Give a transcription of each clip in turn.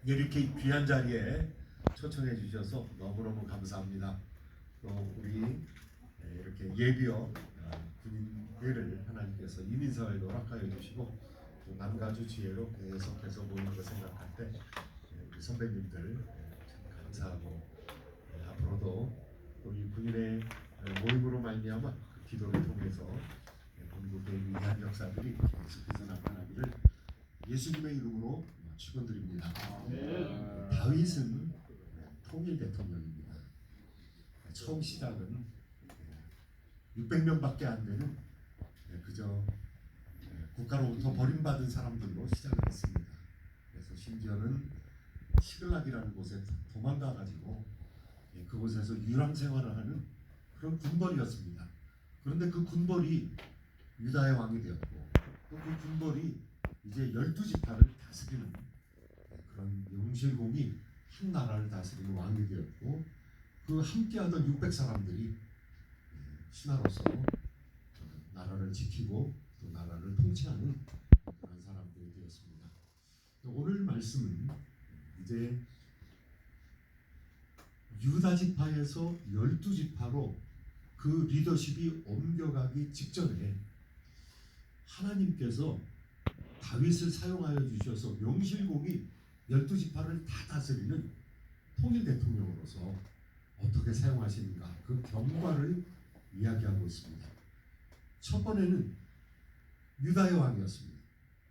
이렇게 귀한 자리에 초청해 주셔서 너무너무 감사합니다. 또 우리 이렇게 예비역 군인회를 하나님께서 이민사회도 허락하여 주시고 또 남가주 지혜로 계속해서 모이는 거 생각할 때 우리 선배님들 참 감사하고 앞으로도 또 이 군인의 모임으로 말미암아 그 기도를 통해서 본국의 위대한 역사들이 계속해서 나타나기를 예수님의 이름으로 축원드립니다. 다윗은 통일 대통령입니다. 처음 시작은 600명밖에 안 되는 그저 국가로부터 버림받은 사람들로 시작을 했습니다. 그래서 심지어는 시글락이라는 곳에 도망가 가지고 그곳에서 유랑 생활을 하는 그런 군벌이었습니다. 그런데 그 군벌이 유다의 왕이 되었고 또 그 군벌이 이제 12지파를 다스리는 그런 용실공이 한 나라를 다스리는 왕이 되었고 그 함께하던 600 사람들이 신하로서 나라를 지키고 또 나라를 통치하는 그런 사람들이 되었습니다. 오늘 말씀은 이제 유다 지파에서 12지파로 그 리더십이 옮겨가기 직전에 하나님께서 다윗을 사용하여 주셔서 명실공히 12지파를 다 다스리는 통일 대통령으로서 어떻게 사용하시는가 그 경과를 이야기하고 있습니다. 첫 번에는 유다의 왕이었습니다.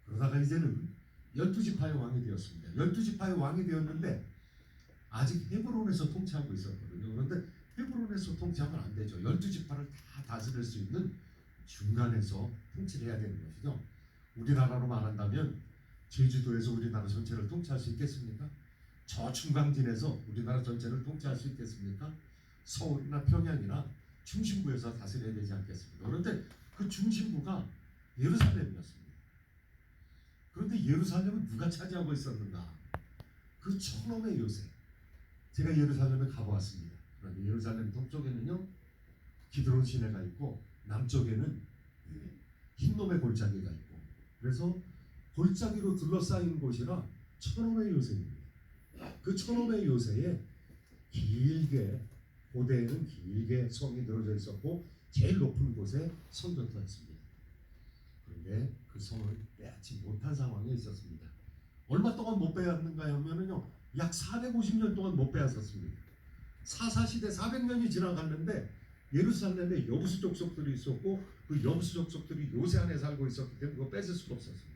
그러다가 이제는 12지파의 왕이 되었습니다. 12지파의 왕이 되었는데 아직 헤브론에서 통치하고 있었거든요. 그런데 헤브론에서 통치하면 안 되죠. 12지파를 다 다스릴 수 있는 중간에서 통치를 해야 되는 것이죠. 우리나라로 말한다면 제주도에서 우리나라 전체를 통치할 수 있겠습니까? 저 중강진에서 우리나라 전체를 통치할 수 있겠습니까? 서울이나 평양이나 중심부에서 다스려야 되지 않겠습니까? 그런데 그 중심부가 예루살렘이었습니다. 그런데 예루살렘은 누가 차지하고 있었는가? 그 저놈의 요새. 제가 예루살렘에 가보았습니다. 그런데 예루살렘 동쪽에는요 기드론 시내가 있고 남쪽에는 흰놈의 골짜기가 있고 그래서 골짜기로 둘러싸인 곳이라 천홈의 요새입니다. 그 천홈의 요새에 길게 고대에는 길게 성이 늘어져 있었고 제일 높은 곳에 성전터였습니다. 그런데 그 성을 빼앗지 못한 상황에 있었습니다. 얼마 동안 못 빼앗는가 하면은요 약 450년 동안 못 빼앗았습니다. 사사시대 400년이 지나갔는데 예루살렘에 여부수 족속들이 있었고 그 여부수 족속들이 요새 안에 살고 있었기 때문에 그거 뺏을 수가 없었습니다.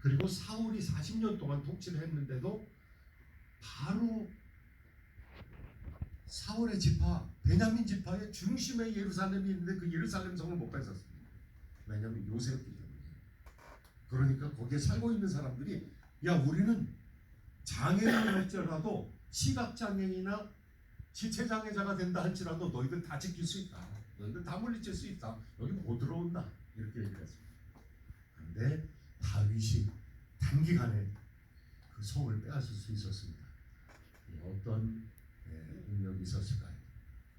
그리고 사울이 40년 동안 통치를 했는데도 바로 사울의 지파, 베냐민 지파의 중심에 예루살렘이 있는데 그 예루살렘 성을 못 뺏었습니다. 왜냐하면 요새였기 때문에. 그러니까 거기에 살고 있는 사람들이 야 우리는 장애를 할지라도 시각장애인이나 지체장애자가 된다 할지라도 너희들 다 지킬 수 있다. 너희들 다 물리칠 수 있다. 여기 못 들어온다. 이렇게 얘기를 했습니다. 그런데 다윗이 단기간에 그 성을 빼앗을 수 있었습니다. 어떤 능력이 있었을까요?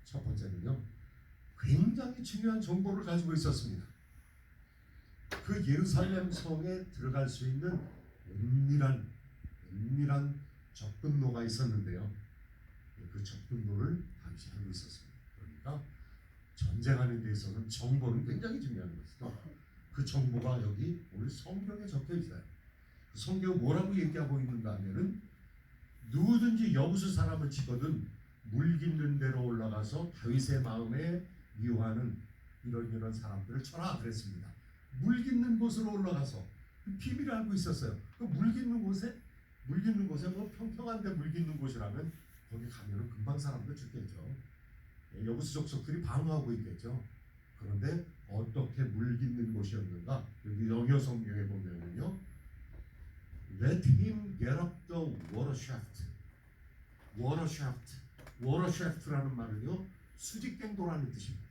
첫 번째는요. 굉장히 중요한 정보를 가지고 있었습니다. 그 예루살렘 성에 들어갈 수 있는 은밀한 접근로가 있었는데요. 그 접근로를 다윗이 알고 있었습니다. 그러니까 전쟁하는 데 있어서는 정보는 굉장히 중요한 것이죠. 그 정보가 여기 오늘 성경에 적혀 있어요. 그 성경이 뭐라고 얘기하고 있는가 하면은 누구든지 여부수 사람을 치거든 물깃는 데로 올라가서 다윗의 마음에 미워하는 이런 사람들을 쳐라 그랬습니다. 물깃는 곳으로 올라가서 비밀을 알고 있었어요. 그 물깃는 곳에 뭐 평평한데 물깃는 곳이라면 거기 가면은 금방 사람들 죽겠죠. 여부수 족속들이 방어하고 있겠죠. 그런데 어떻게 물깃는 곳이었는가? 여기 영어 성경에 보면은요. Let him get up the water shaft. water shaft라는 말은요. 수직갱도라는 뜻입니다.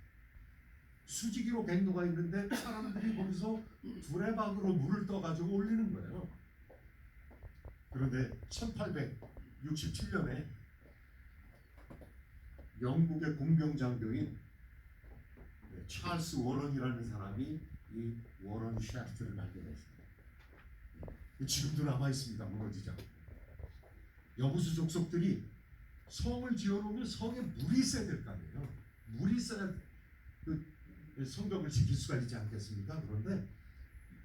수직으로 갱도가 있는데 사람들이 거기서 두레박으로 물을 떠가지고 올리는 거예요. 그런데 1867년에 영국의 공병장교인 찰스 워런이라는 사람이 이 워런 샤프트를 발견했습니다. 지금도 남아 있습니다. 무너지지 않고. 여부수 족속들이 성을 지어놓으면 성에 물이 있어야 될 거 아니에요. 물이 있어야 그 성벽을 지킬 수가 있지 않겠습니까? 그런데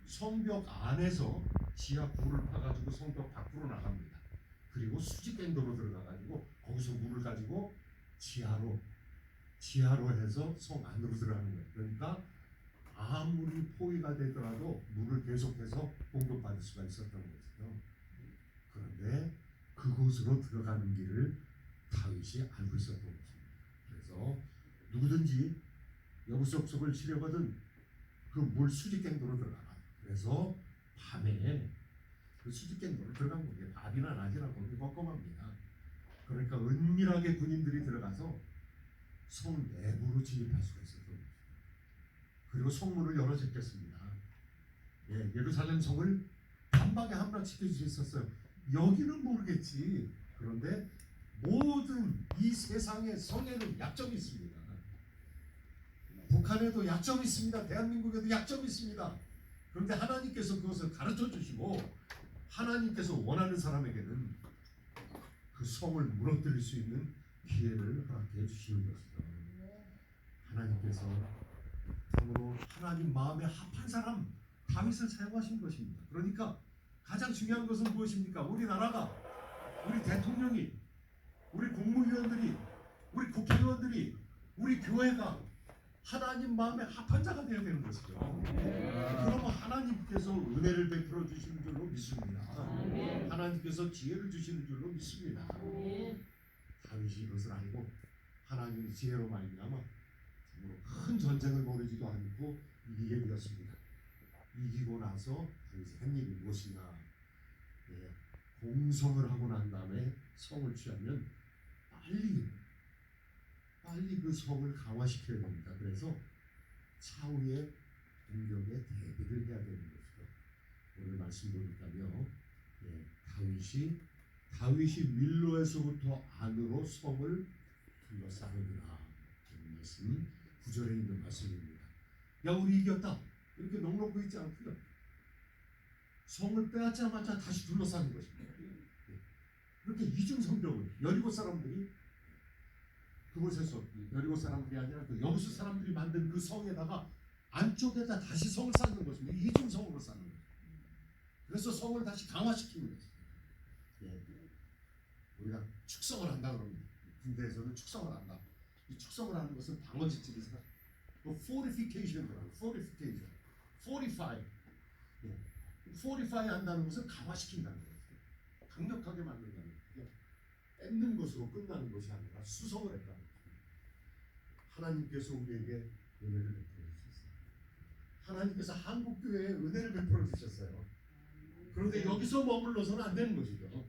성벽 안에서 지하 굴을 파가지고 성벽 밖으로 나갑니다. 그리고 수직갱도로 들어가가지고 거기서 물을 가지고 지하로 해서 성 안으로 들어가는 거예요. 그러니까 아무리 포위가 되더라도 물을 계속해서 공급받을 수가 있었던 거죠. 그런데 그곳으로 들어가는 길을 다윗이 알고 있었던 것입니다. 그래서 누구든지 여부속속을 치려거든 그 물 수직갱도로 들어가라. 그래서 밤에 그 수직갱도로 들어간 거예요. 밤이나 낮이나 거기 껌껌합니다. 그러니까 은밀하게 군인들이 들어가서 성 내부로 진입할 수가 있었던 거죠. 그리고 성문을 열어 제꼈습니다. 예, 예루살렘 성을 단방에 함락시킬 수 있었어요. 여기는 모르겠지. 그런데 모든 이 세상의 성에는 약점이 있습니다. 북한에도 약점이 있습니다. 대한민국에도 약점이 있습니다. 그런데 하나님께서 그것을 가르쳐 주시고 하나님께서 원하는 사람에게는 그 성을 무너뜨릴 수 있는 기회를 허락해 주시는 것이죠. 하나님께서 참으로 하나님 마음에 합한 사람 다윗을 사용하신 것입니다. 그러니까 가장 중요한 것은 무엇입니까? 우리나라가, 우리 대통령이, 우리 국무위원들이, 우리 국회의원들이, 우리 교회가 하나님 마음에 합한 자가 되어야 되는 것이죠. 그러면 하나님께서 은혜를 베풀어 주시는 줄로 믿습니다. 하나님께서 지혜를 주시는 줄로 믿습니다. 다윗이 이것을 알고 하나님의 지혜로 말미암아 큰 전쟁을 벌이지도 않고 이기게 되었습니다. 이기고 나서 다윗이 한 일이 무엇이냐? 예, 공성을 하고 난 다음에 성을 취하면 빨리 그 성을 강화시켜야 됩니다. 그래서 차후의 공격에 대비를 해야 되는 것이죠. 오늘 말씀 보니까요, 예, 다윗이 밀로에서부터 안으로 성을 둘러싸느니라. 이런 말씀 9절에 있는 말씀입니다. 야, 우리 이겼다 이렇게 넉넉히 있지 않고요, 성을 빼앗자마자 다시 둘러싸는 것입니다. 그렇게 이중성벽을 여리고 사람들이 그곳에서 여리고 사람들이 아니라 그 여부수 사람들이 만든 그 성에다가 안쪽에다 다시 성을 쌓는 것입니다. 이중성으로 쌓는 거예요. 그래서 성을 다시 강화시키는 거죠. 예. 우리가 축성을 한다 그럽니다. 군대에서는 축성을 한다. 이 축성을 하는 것은 방어지책에서 또 fortification이라고, fortification, fortify. 예. fortify 한다는 것은 강화시킨다는 거예요. 강력하게 만든다는 거예요. 뺏는 것으로 끝나는 것이 아니라 수성을 했다는 거예요. 하나님께서 우리에게 은혜를 베풀어 주셨어요. 하나님께서 한국교회에 은혜를 베풀어 주셨어요. 그런데 여기서 머물러서는 안 되는 것이죠.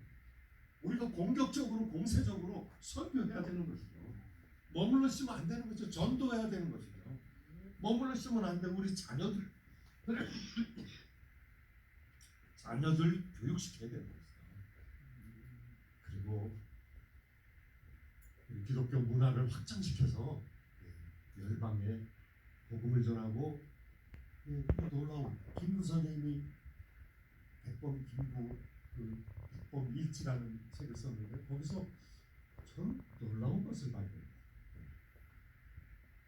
우리가 공격적으로, 공세적으로 선교해야 되는 것이죠. 머물러 있으면 안 되는 거죠. 전도해야 되는 것이죠. 머물러 있으면 안 되고 우리 자녀들 교육시켜야 되는 것이죠. 그리고 기독교 문화를 확장시켜서 열방에 복음을 전하고, 놀라운 김구 선생님이 백범 김구 그 백범 일지라는 책을 썼는데 거기서 참 놀라운 것을 발견해요.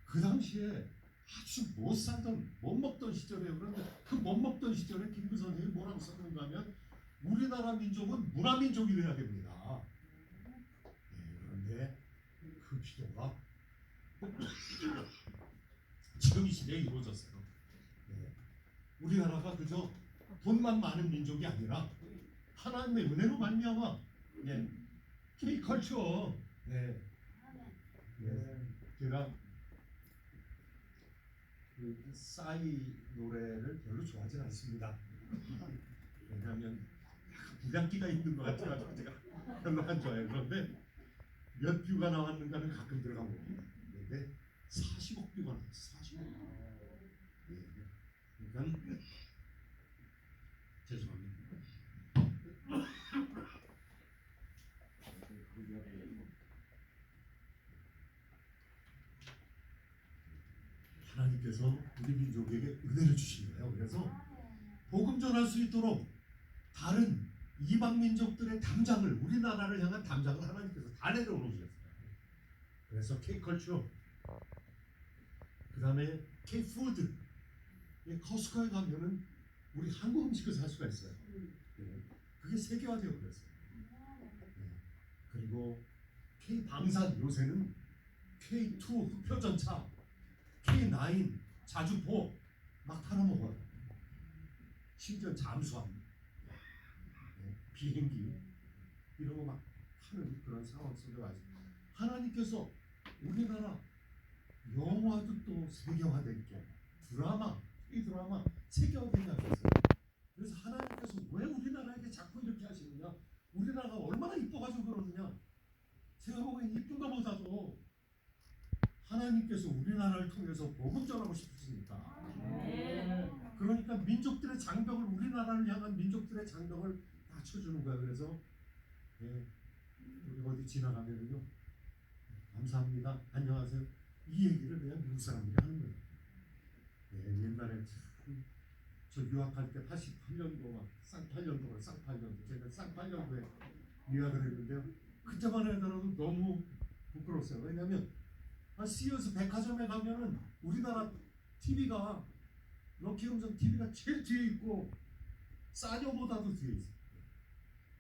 그 당시에 아주 못 살던, 못 먹던 시절이에요. 그런데 그 못 먹던 시절에 김구 선생님이 뭐라고 썼는가 하면 우리나라 민족은 문화민족이 돼야 됩니다. 그런데 그 기도가 지금 이 시대에 이루어졌어요. 우리나라가 그저 돈만 많은 민족이 아니라 하나님의 은혜로 말미암아 K컬처. 제가 그 싸이 노래를 별로 좋아하지 않습니다. 왜냐하면 불량기가 있는 것 같아가지고 제가 별로 안 좋아해요. 그런데 몇 뷰가 나왔는가는 가끔 들어가 봅니다. 근데 40억 뷰가 나왔어요. 40억. 그러니까 죄송합니다. 하나님께서 우리 민족에게 은혜를 주신 거예요. 그래서 복음 전할 수 있도록 다른 이방 민족들의 담장을, 우리나라를 향한 담장을 하나님께서 다 내려놓으셨어요. 그래서 K컬처, 그 다음에 K푸드, 커스코에 가면은 우리 한국 음식을 살 수가 있어요. 그게 세계화되어 버렸어요. 그리고 K방산, 요새는 K2 흑표전차, K9 자주포 막 팔아먹어요. 심지어 잠수함, 비행기 이런 거 막 하는 그런 상황 속에 와 있어요. 하나님께서 우리나라 영화도 또 세계화될게, 이 드라마 세계화되게 하셨어요. 그래서 하나님께서 왜 우리나라에게 자꾸 이렇게 하시느냐, 우리나라가 얼마나 이뻐가지고 그러느냐, 제가 보기엔 이쁜 것보다도 하나님께서 우리나라를 통해서 복음 전하고 싶으시니까. 그러니까 민족들의 장벽을, 우리나라를 향한 민족들의 장벽을 낮춰주는 거예요. 그래서 우리 어디 지나가면은요, 감사합니다, 안녕하세요, 이 얘기를 그냥 미국 사람들이 하는 거예요. 옛날에 참, 저 유학할 때 88년도 쌍팔년도 제가 쌍팔년도에 유학을 했는데요, 그때만 하더라도 너무 부끄러웠어요. 왜냐하면 시어스 백화점에 가면은 우리나라 TV가, 럭키 음성 TV가 제일 뒤에 있고 싸녀보다도 뒤에 있어요.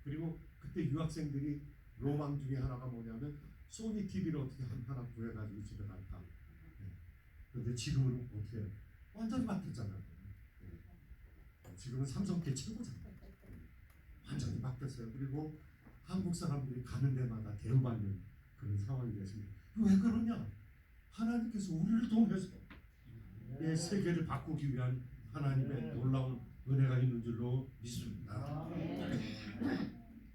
그리고 그때 유학생들이 로망 중에 하나가 뭐냐면 소니 TV를 어떻게 하나 구해가지고 집에 갈까. 그런데 지금은 어떻게 해요? 완전히 바뀌었잖아요. 지금은 삼성계 최고잖아요. 완전히 바뀌었어요. 그리고 한국 사람들이 가는 데마다 대우받는 그런 상황이 됐습니다. 왜 그러냐? 하나님께서 우리를 통해서 세계를 바꾸기 위한 하나님의 놀라운 은혜가 있는 줄로 믿습니다.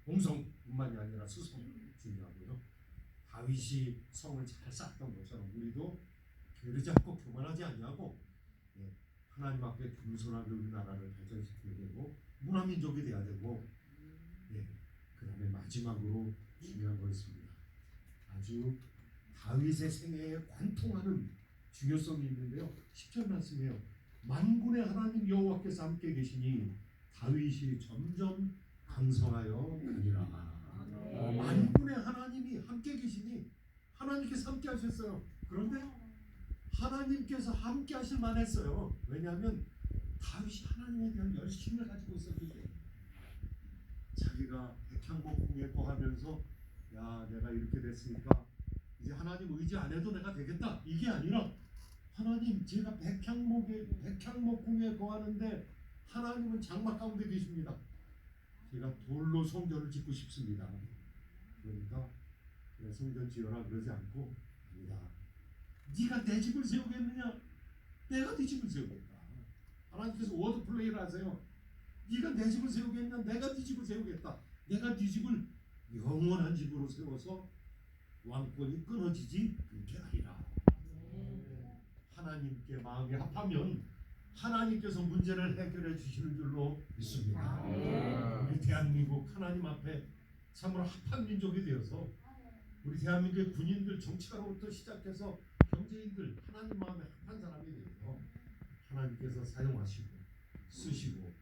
홍성뿐만이 아니라 수성 중요하고요. 다윗이 성을 잘 쌓았던 것처럼 우리도 게으르지 않고 교만하지 아니하고 하나님 앞에 겸손하게 우리나라를 발전시켜야 되고 문화민족이 돼야 되고, 그 다음에 마지막으로 중요한 거 있습니다. 아주 다윗의 생애에 관통하는 중요성이 있는데요, 10절 말씀이에요. 만군의 하나님 여호와께서 함께 계시니 다윗이 점점 강성하여 다니라. 만군의 하나님이 함께 계시니 하나님께서 함께 하셨어요. 그런데 하나님께서 함께 하실 만했어요. 왜냐하면 다윗이 하나님에 대한 열심을 가지고 있었기 때문에. 자기가 백향목 궁에 거하면서 야, 내가 이렇게 됐으니까 이제 하나님 의지 안 해도 내가 되겠다, 이게 아니라 하나님, 제가 백향목 궁에 거하는데 하나님은 장막 가운데 계십니다. 제가 돌로 성전을 짓고 싶습니다. 그러니까 그래, 성전 지어라 그러지 않고, 아니다, 네가 내 집을 세우겠느냐? 내가 네 집을 세우겠다. 하나님께서 워드 플레이를 하세요. 네가 내 집을 세우겠냐? 내가 네 집을 세우겠다. 내가 네 집을 영원한 집으로 세워서 왕권이 끊어지지 않게 하리라. 하나님께 마음이 합하면 하나님께서 문제를 해결해 주시는 줄로 믿습니다. 우리 대한민국 하나님 앞에 참으로 합한 민족이 되어서 우리 대한민국의 군인들, 정치가로부터 시작해서 경제인들, 하나님 마음에 합한 사람이 되어서 하나님께서 사용하시고 쓰시고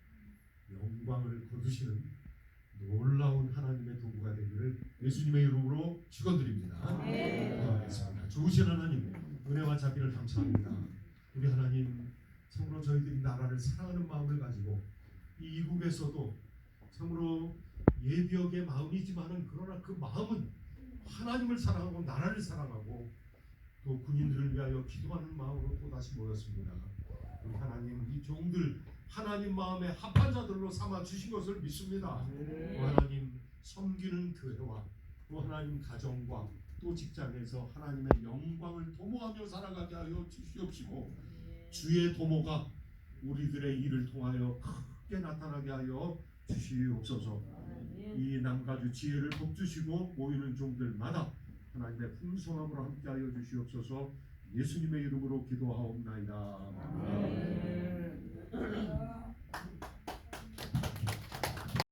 영광을 거두시는 놀라운 하나님의 도구가 되기를 예수님의 이름으로 축원드립니다. 기도하겠습니다. 좋으신 하나님, 은혜와 자비를 감사합니다. 우리 하나님, 참으로 저희들이 나라를 사랑하는 마음을 가지고 이 이국에서도 참으로 예비역의 마음이지만은, 그러나 그 마음은 하나님을 사랑하고 나라를 사랑하고 또 군인들을 위하여 기도하는 마음으로 또다시 모였습니다. 우리 하나님, 이 종들 하나님 마음에 합한 자들로 삼아 주신 것을 믿습니다. 또 하나님, 섬기는 교회와 또 하나님 가정과 또 직장에서 하나님의 영광을 도모하며 살아가게 하여 주시옵시고, 주의 도모가 우리들의 일을 통하여 크게 나타나게 하여 주시옵소서. 이 남가주 지혜를 복주시고 모이는 종들마다 하나님의 풍성함으로 함께하여 주시옵소서. 예수님의 이름으로 기도하옵나이다.